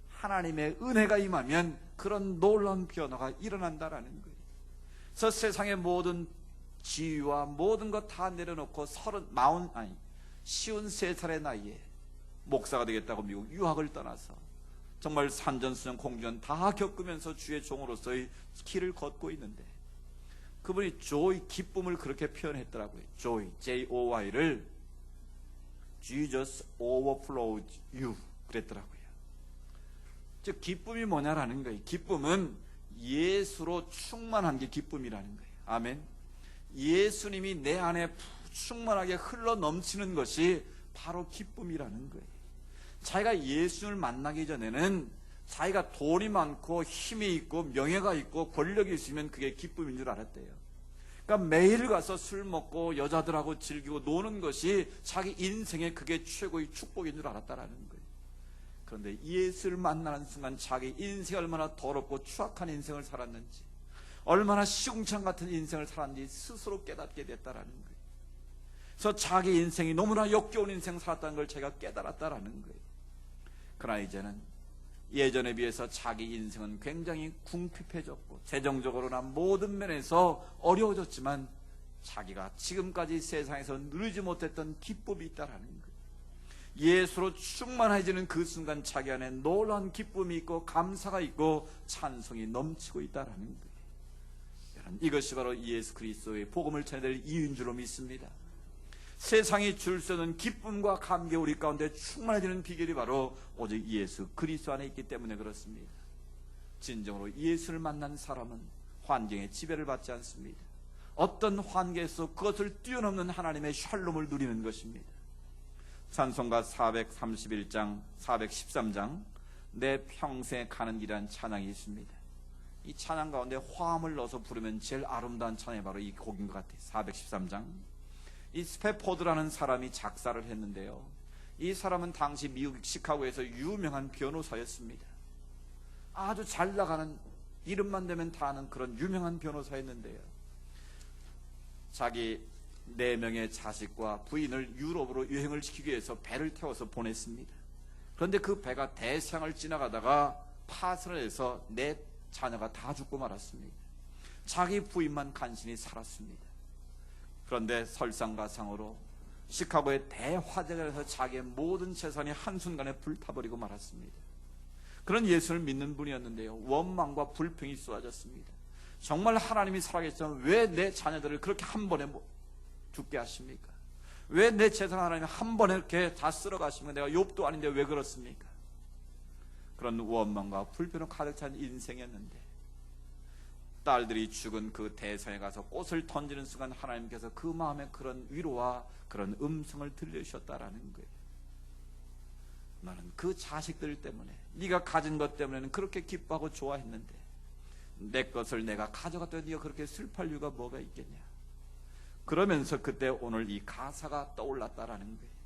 하나님의 은혜가 임하면 그런 놀라운 변화가 일어난다라는 거예요. 그래서 세상의 모든 지위와 모든 것 다 내려놓고 53살의 나이에 목사가 되겠다고 미국 유학을 떠나서 정말 산전수전 공전 다 겪으면서 주의 종으로서의 길을 걷고 있는데, 그분이 joy, 기쁨을 그렇게 표현했더라고요. joy, J-O-Y를 Jesus overflows you 그랬더라고요. 즉 기쁨이 뭐냐라는 거예요. 기쁨은 예수로 충만한 게 기쁨이라는 거예요. 아멘. 예수님이 내 안에 충만하게 흘러 넘치는 것이 바로 기쁨이라는 거예요. 자기가 예수님을 만나기 전에는 자기가 돈이 많고 힘이 있고 명예가 있고 권력이 있으면 그게 기쁨인 줄 알았대요. 그러니까 매일 가서 술 먹고 여자들하고 즐기고 노는 것이 자기 인생에 그게 최고의 축복인 줄 알았다라는 거예요. 그런데 예수를 만나는 순간 자기 인생이 얼마나 더럽고 추악한 인생을 살았는지, 얼마나 시궁창 같은 인생을 살았는지 스스로 깨닫게 됐다라는 거예요. 그래서 자기 인생이 너무나 역겨운 인생을 살았다는 걸 제가 깨달았다라는 거예요. 그러나 이제는 예전에 비해서 자기 인생은 굉장히 궁핍해졌고 재정적으로나 모든 면에서 어려워졌지만 자기가 지금까지 세상에서 누리지 못했던 기쁨이 있다라는 거예요. 예수로 충만해지는 그 순간 자기 안에 놀라운 기쁨이 있고 감사가 있고 찬송이 넘치고 있다라는 거예요. 여러분, 이것이 바로 예수 그리스도의 복음을 전해드릴 이유인 줄로 믿습니다. 세상이 줄 수 있는 기쁨과 감개 우리 가운데 충만해지는 비결이 바로 오직 예수 그리스도 안에 있기 때문에 그렇습니다. 진정으로 예수를 만난 사람은 환경의 지배를 받지 않습니다. 어떤 환경에서 그것을 뛰어넘는 하나님의 샬롬을 누리는 것입니다. 찬송가 431장, 413장 내 평생에 가는 길이라는 찬양이 있습니다. 이 찬양 가운데 화음을 넣어서 부르면 제일 아름다운 찬양이 바로 이 곡인 것 같아요. 413장. 이 스페포드라는 사람이 작사를 했는데요, 이 사람은 당시 미국 시카고에서 유명한 변호사였습니다. 아주 잘 나가는, 이름만 되면 다 아는 그런 유명한 변호사였는데요, 자기 4명의 자식과 부인을 유럽으로 여행을 시키기 위해서 배를 태워서 보냈습니다. 그런데 그 배가 대서양을 지나가다가 파손을 해서 4 자녀가 다 죽고 말았습니다. 자기 부인만 간신히 살았습니다. 그런데 설상가상으로 시카고의 대화재가 돼서 자기의 모든 재산이 한순간에 불타버리고 말았습니다. 그런 예수를 믿는 분이었는데요, 원망과 불평이 쏟아졌습니다. 정말 하나님이 살아계시다면 왜 내 자녀들을 그렇게 한 번에 죽게 하십니까? 왜 내 재산 하나님 한 번에 이렇게 다 쓸어가십니까? 내가 욥도 아닌데 왜 그렇습니까? 그런 원망과 불평으로 가득 찬 인생이었는데, 딸들이 죽은 그 대상에 가서 꽃을 던지는 순간 하나님께서 그 마음에 그런 위로와 그런 음성을 들려주셨다라는 거예요. 너는 그 자식들 때문에, 네가 가진 것 때문에는 그렇게 기뻐하고 좋아했는데 내 것을 내가 가져갔더니 네가 그렇게 슬퍼할 이유가 뭐가 있겠냐. 그러면서 그때 오늘 이 가사가 떠올랐다라는 거예요.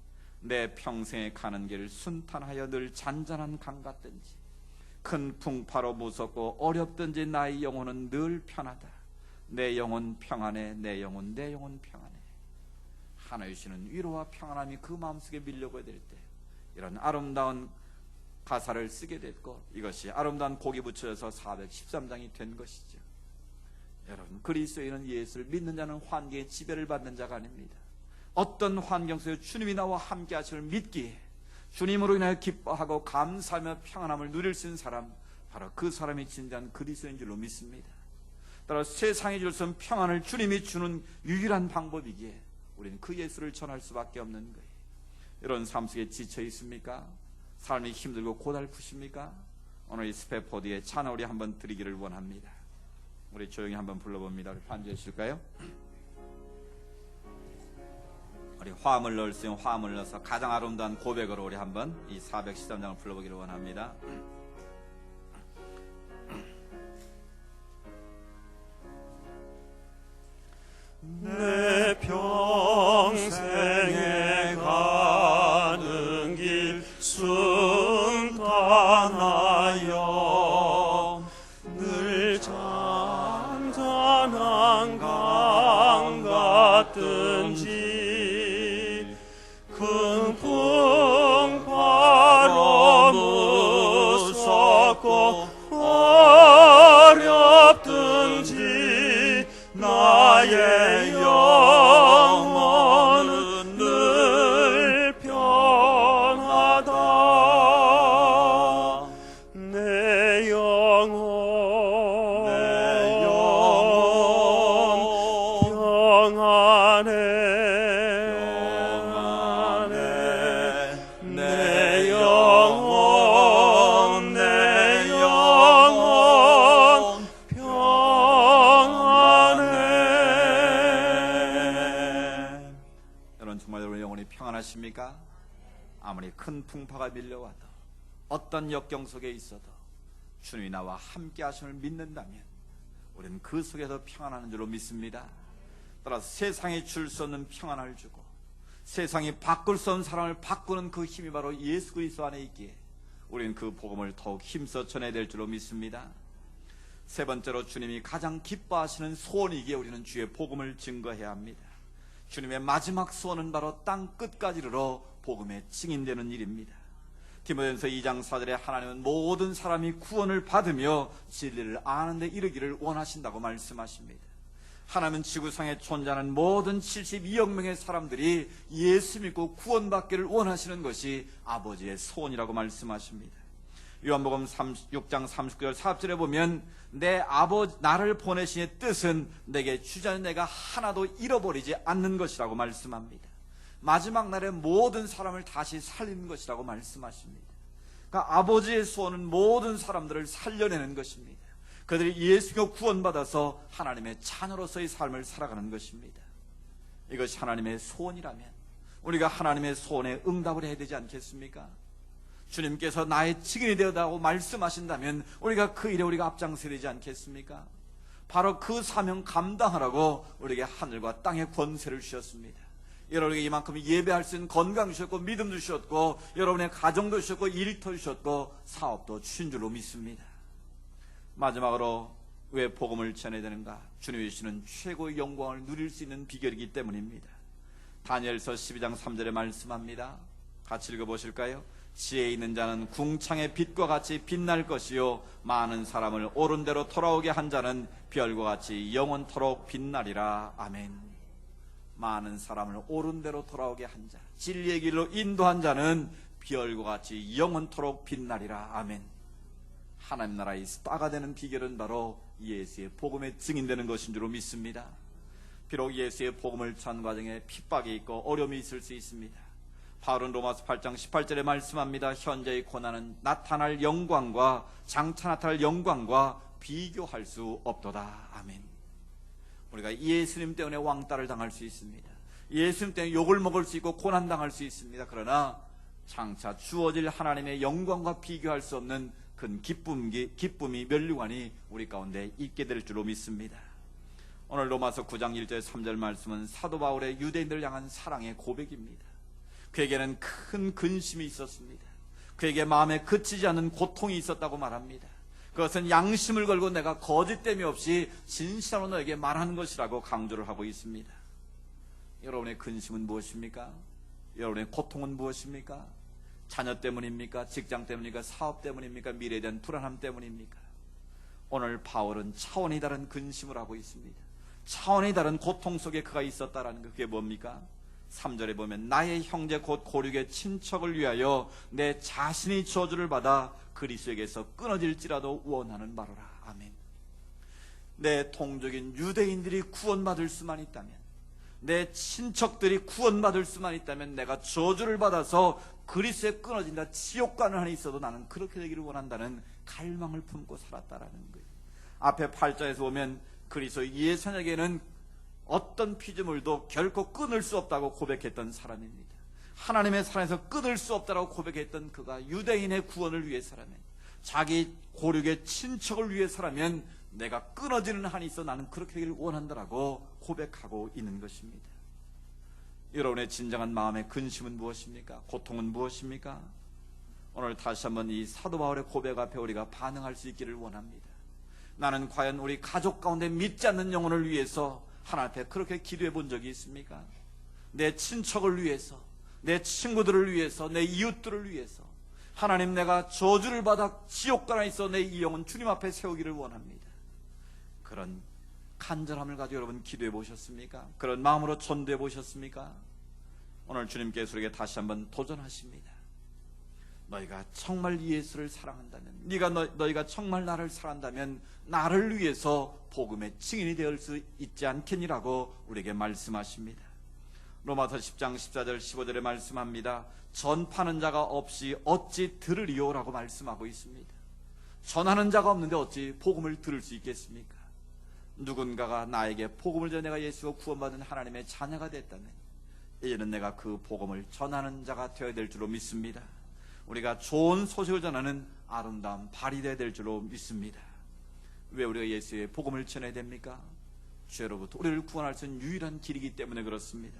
내 평생에 가는 길을 순탄하여 늘 잔잔한 강 같든지, 큰 풍파로 무섭고 어렵든지 나의 영혼은 늘 편하다. 내 영혼 평안해, 내 영혼 평안해. 하나님 주시는 위로와 평안함이 그 마음속에 밀려오게 될 때 이런 아름다운 가사를 쓰게 됐고, 이것이 아름다운 곡이 붙여져서 413장이 된 것이죠. 여러분, 그리스도인은 예수를 믿는 자는 환경의 지배를 받는 자가 아닙니다. 어떤 환경 속에 주님이 나와 함께 하심을 믿기에 주님으로 인하여 기뻐하고 감사하며 평안함을 누릴 수 있는 사람, 바로 그 사람이 진정한 그리스도인 줄로 믿습니다. 따라 세상에 줄 수 없는 평안을 주님이 주는 유일한 방법이기에 우리는 그 예수를 전할 수밖에 없는 거예요. 이런 삶 속에 지쳐 있습니까? 삶이 힘들고 고달프십니까? 오늘 이 스페포드의 찬양 우리 한번 드리기를 원합니다. 우리 조용히 한번 불러봅니다. 우리 반주해 주실까요? 우리 화음을 넣을 수 있는 화음을 넣어서 가장 아름다운 고백으로 우리 한번 이 413장을 불러보기를 원합니다. 내 평생에 가는 길 순탄하여 늘 잔잔한 강 같든지, 큰 풍파로 무섭고 어렵든지 나의 영혼은 늘 편하다. 내 영혼 평안해. 내 영혼 평안해. 여러분, 정말 여러분 영혼이 평안하십니까? 아무리 큰 풍파가 밀려와도, 어떤 역경 속에 있어도 주님이 나와 함께 하심을 믿는다면 우리는 그 속에서 평안하는 줄로 믿습니다. 따라서 세상에 줄 수 없는 평안을 주고 세상이 바꿀 수 없는 사람을 바꾸는 그 힘이 바로 예수 그리스도 안에 있기에 우리는 그 복음을 더욱 힘써 전해야 될 줄로 믿습니다. 세 번째로, 주님이 가장 기뻐하시는 소원이기에 우리는 주의 복음을 증거해야 합니다. 주님의 마지막 소원은 바로 땅 끝까지 이르러 복음에 증인되는 일입니다. 디모데전서 2장 4절에 하나님은 모든 사람이 구원을 받으며 진리를 아는 데 이르기를 원하신다고 말씀하십니다. 하나님은 지구상에 존재하는 모든 72억 명의 사람들이 예수 믿고 구원받기를 원하시는 것이 아버지의 소원이라고 말씀하십니다. 요한복음 6장 39절 4절에 보면 나를 보내신의 뜻은 내게 주자는 내가 하나도 잃어버리지 않는 것이라고 말씀합니다. 마지막 날에 모든 사람을 다시 살리는 것이라고 말씀하십니다. 그러니까 아버지의 소원은 모든 사람들을 살려내는 것입니다. 그들이 예수로 구원받아서 하나님의 자녀로서의 삶을 살아가는 것입니다. 이것이 하나님의 소원이라면 우리가 하나님의 소원에 응답을 해야 되지 않겠습니까? 주님께서 나의 증인이 되었다고 말씀하신다면 우리가 그 일에 우리가 앞장서야 되지 않겠습니까? 바로 그 사명 감당하라고 우리에게 하늘과 땅의 권세를 주셨습니다. 여러분에게 이만큼 예배할 수 있는 건강 주셨고 믿음 주셨고 여러분의 가정도 주셨고 일터 주셨고 사업도 주신 줄로 믿습니다. 마지막으로 왜 복음을 전해야 되는가? 주님이 주시는 최고의 영광을 누릴 수 있는 비결이기 때문입니다. 다니엘서 12장 3절에 말씀합니다. 같이 읽어보실까요? 지혜 있는 자는 궁창의 빛과 같이 빛날 것이요 많은 사람을 옳은 대로 돌아오게 한 자는 별과 같이 영원토록 빛나리라. 아멘. 많은 사람을 옳은 대로 돌아오게 한 자, 진리의 길로 인도한 자는 별과 같이 영원토록 빛나리라. 아멘. 하나님 나라의 스타가 되는 비결은 바로 예수의 복음에 증인되는 것인 줄로 믿습니다. 비록 예수의 복음을 전 과정에 핍박이 있고 어려움이 있을 수 있습니다. 바울은 로마서 8장 18절에 말씀합니다. 현재의 고난은 나타날 영광과 장차 나타날 영광과 비교할 수 없도다. 아멘. 우리가 예수님 때문에 왕따를 당할 수 있습니다. 예수님 때문에 욕을 먹을 수 있고 고난당할 수 있습니다. 그러나 장차 주어질 하나님의 영광과 비교할 수 없는 큰 기쁨이 면류관이 우리 가운데 있게 될 줄로 믿습니다. 오늘 로마서 9장 1절 3절 말씀은 사도 바울의 유대인들을 향한 사랑의 고백입니다. 그에게는 큰 근심이 있었습니다. 그에게 마음에 그치지 않는 고통이 있었다고 말합니다. 그것은 양심을 걸고 내가 거짓됨이 없이 진실로 너에게 말하는 것이라고 강조를 하고 있습니다. 여러분의 근심은 무엇입니까? 여러분의 고통은 무엇입니까? 자녀 때문입니까? 직장 때문입니까? 사업 때문입니까? 미래에 대한 불안함 때문입니까? 오늘 바울은 차원이 다른 근심을 하고 있습니다. 차원이 다른 고통 속에 그가 있었다라는 것, 그게 뭡니까? 3절에 보면 나의 형제 곧 고륙의 친척을 위하여 내 자신이 저주를 받아 그리스도에게서 끊어질지라도 원하는 바로라. 아멘. 내 동족인 유대인들이 구원받을 수만 있다면, 내 친척들이 구원받을 수만 있다면 내가 저주를 받아서 그리스도에 끊어진다, 지옥가는 한이 있어도 나는 그렇게 되기를 원한다는 갈망을 품고 살았다라는 거예요. 앞에 8절에서 보면 그리스도 예수에게는 어떤 피조물도 결코 끊을 수 없다고 고백했던 사람입니다. 하나님의 사랑에서 끊을 수 없다고 고백했던 그가 유대인의 구원을 위해서라면, 자기 고륙의 친척을 위해서라면 내가 끊어지는 한이 있어 나는 그렇게 되기를 원한다라고 고백하고 있는 것입니다. 여러분의 진정한 마음의 근심은 무엇입니까? 고통은 무엇입니까? 오늘 다시 한번 이 사도 바울의 고백 앞에 우리가 반응할 수 있기를 원합니다. 나는 과연 우리 가족 가운데 믿지 않는 영혼을 위해서 하나님 앞에 그렇게 기도해 본 적이 있습니까? 내 친척을 위해서, 내 친구들을 위해서, 내 이웃들을 위해서 하나님, 내가 저주를 받아 지옥가나 있어 내 이 영혼 주님 앞에 세우기를 원합니다. 그런 간절함을 가지고 여러분 기도해 보셨습니까? 그런 마음으로 전도해 보셨습니까? 오늘 주님께서 우리에게 다시 한번 도전하십니다. 너희가 정말 예수를 사랑한다면, 너희가 정말 나를 사랑한다면 나를 위해서 복음의 증인이 될 수 있지 않겠니라고 우리에게 말씀하십니다. 로마서 10장 14절 15절에 말씀합니다. 전파는 자가 없이 어찌 들으리요? 라고 말씀하고 있습니다. 전하는 자가 없는데 어찌 복음을 들을 수 있겠습니까? 누군가가 나에게 복음을 전해 내가 예수가 구원받은 하나님의 자녀가 됐다면 이제는 내가 그 복음을 전하는 자가 되어야 될 줄로 믿습니다. 우리가 좋은 소식을 전하는 아름다운 발이 되어야 될 줄로 믿습니다. 왜 우리가 예수의 복음을 전해야 됩니까? 죄로부터 우리를 구원할 수 있는 유일한 길이기 때문에 그렇습니다.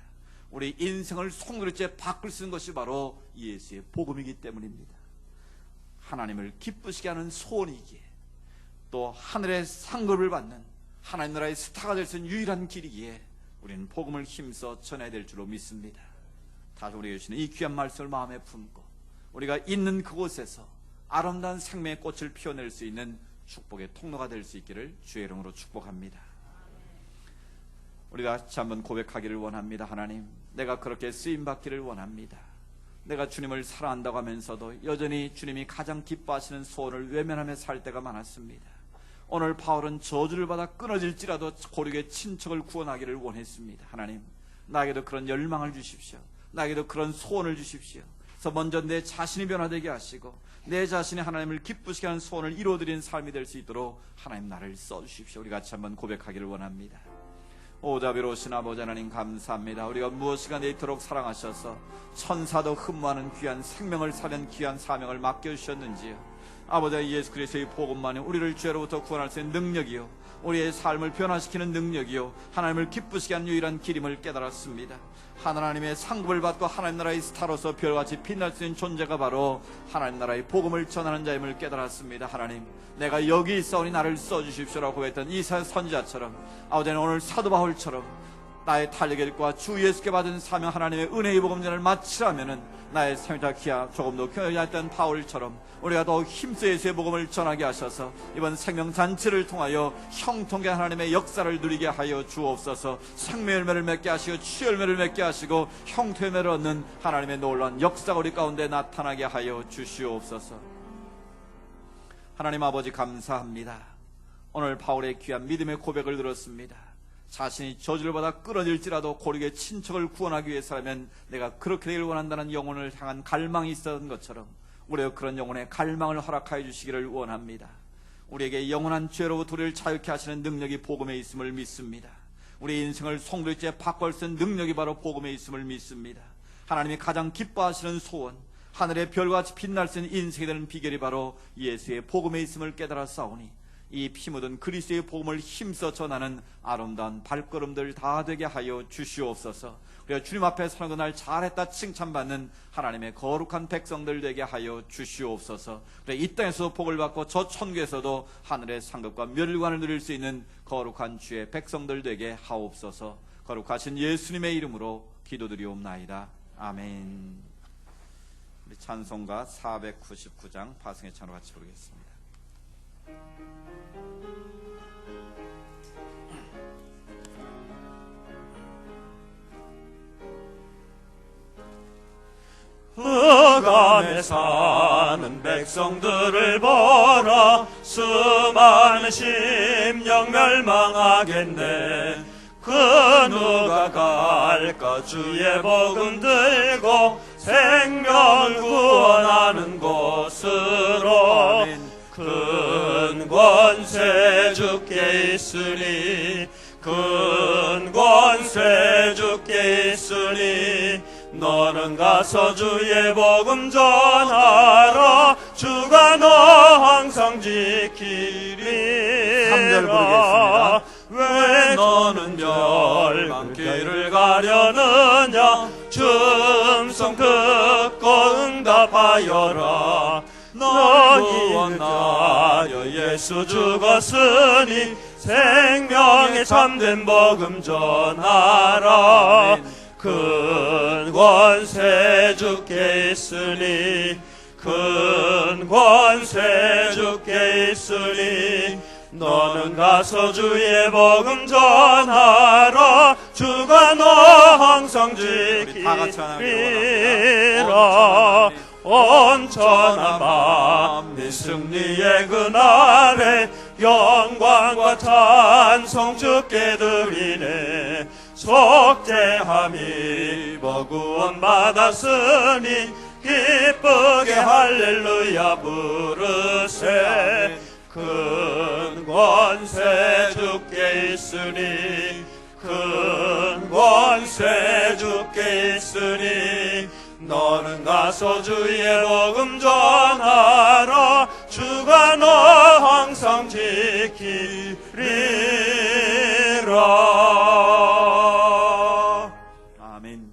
우리 인생을 송두리째 바꿀 수 있는 것이 바로 예수의 복음이기 때문입니다. 하나님을 기쁘시게 하는 소원이기에, 또 하늘의 상급을 받는 하나님 나라의 스타가 될 수 있는 유일한 길이기에 우리는 복음을 힘써 전해야 될 줄로 믿습니다. 다시 우리에게 주시는 이 귀한 말씀을 마음에 품고 우리가 있는 그곳에서 아름다운 생명의 꽃을 피워낼 수 있는 축복의 통로가 될 수 있기를 주의 이름으로 축복합니다. 우리가 같이 한번 고백하기를 원합니다. 하나님, 내가 그렇게 쓰임받기를 원합니다. 내가 주님을 사랑한다고 하면서도 여전히 주님이 가장 기뻐하시는 소원을 외면하며 살 때가 많았습니다. 오늘 바울은 저주를 받아 끊어질지라도 고륙의 친척을 구원하기를 원했습니다. 하나님, 나에게도 그런 열망을 주십시오. 나에게도 그런 소원을 주십시오. 그래서 먼저 내 자신이 변화되게 하시고 내 자신이 하나님을 기쁘시게 하는 소원을 이루어드리는 삶이 될 수 있도록 하나님 나를 써주십시오. 우리 같이 한번 고백하기를 원합니다. 오자비로우신 아버지 하나님, 감사합니다. 우리가 무엇이간에 이토록 사랑하셔서 천사도 흠모하는 귀한 생명을 사는 귀한 사명을 맡겨주셨는지요. 아버지 예수 그리스도의 복음만이 우리를 죄로부터 구원할 수 있는 능력이요 우리의 삶을 변화시키는 능력이요 하나님을 기쁘시게 하는 유일한 길임을 깨달았습니다. 하나님의 상급을 받고 하나님 나라의 스타로서 별같이 빛날 수 있는 존재가 바로 하나님 나라의 복음을 전하는 자임을 깨달았습니다. 하나님, 내가 여기 있사오니 나를 써주십시오라고 했던 이사야 선지자처럼, 아버지는 오늘 사도 바울처럼 나의 탄력의 일과 주 예수께 받은 사명 하나님의 은혜의 복음전을 마치라면은 나의 생명자 기아 조금 더 교회했던 바울처럼 우리가 더 힘써 예수의 복음을 전하게 하셔서 이번 생명잔치를 통하여 형통케 하나님의 역사를 누리게 하여 주옵소서. 생명 열매를 맺게 하시고 치 열매를 맺게 하시고 형통 열매를 얻는 하나님의 놀라운 역사가 우리 가운데 나타나게 하여 주시옵소서. 하나님 아버지 감사합니다. 오늘 바울의 귀한 믿음의 고백을 들었습니다. 자신이 저주를 받아 끊어질지라도 고륙의 친척을 구원하기 위해서라면 내가 그렇게 되길 원한다는 영혼을 향한 갈망이 있었던 것처럼 우리의 그런 영혼의 갈망을 허락하여 주시기를 원합니다. 우리에게 영원한 죄로부터 우리를 자유케 하시는 능력이 복음에 있음을 믿습니다. 우리 인생을 송두리째 바꿀 수 있는 능력이 바로 복음에 있음을 믿습니다. 하나님이 가장 기뻐하시는 소원, 하늘의 별같이 빛날 수 있는 인생이 되는 비결이 바로 예수의 복음에 있음을 깨달아 싸우니 이 피 묻은 그리스도의 복음을 힘써 전하는 아름다운 발걸음들 다 되게 하여 주시옵소서. 그리고 주님 앞에 서는 날 잘했다 칭찬받는 하나님의 거룩한 백성들 되게 하여 주시옵소서. 그리고 이 땅에서 복을 받고 저 천국에서도 하늘의 상급과 멸관을 누릴 수 있는 거룩한 주의 백성들 되게 하옵소서. 거룩하신 예수님의 이름으로 기도드리옵나이다. 아멘. 우리 찬송가 499장 파승의 찬으로 같이 부르겠습니다. 흑암에 사는 백성들을 보라. 수많은 심령 멸망하겠네. 그 누가 갈까 주의 복음 들고 생명을 구원하는 곳으로. 큰 권세 주께 있으니 큰 권세 주께 있으니 너는 가서 주의 복음 전하라. 주가 너 항상 지키리라. 3절 부르겠습니다. 왜 너는 멸망길을 가려느냐. 춤성 듣고 응답하여라. 너희 구원하여 예수 죽었으니 생명의 참된 복음 전하라. 큰 권세 주께 있으니 큰 권세 주께 있으니 너는 가서 주의 복음 전하라. 주가 너 항상 지키리라. 온천한 만민 승리의 그날에 영광과 찬송 주께 드리네. 속죄함이 구원 받았으니 기쁘게 할렐루야 부르세. 큰 권세 주께 있으니 큰 권세 주께 있으니 너는 가서 주의 복음 전하라. 주가 너 항상 지키리라. 아멘.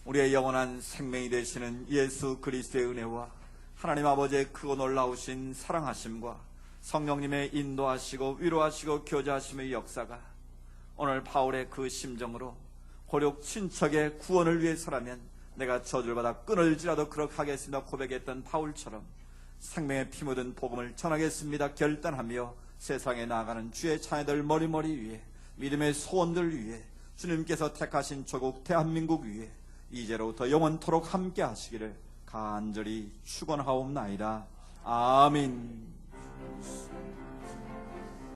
우리의 영원한 생명이 되시는 예수 그리스도의 은혜와 하나님 아버지의 크고 놀라우신 사랑하심과 성령님의 인도하시고 위로하시고 교제하심의 역사가 오늘 바울의 그 심정으로 고륙 친척의 구원을 위해서라면 내가 저주를 받아 끊을지라도 그렇게 하겠습니다 고백했던 바울처럼 생명의 피 묻은 복음을 전하겠습니다 결단하며 세상에 나아가는 주의 자녀들 머리머리 위에 믿음의 소원들 위에 주님께서 택하신 조국 대한민국 위에 이제로부터 영원토록 함께 하시기를 간절히 축원하옵나이다. 아멘.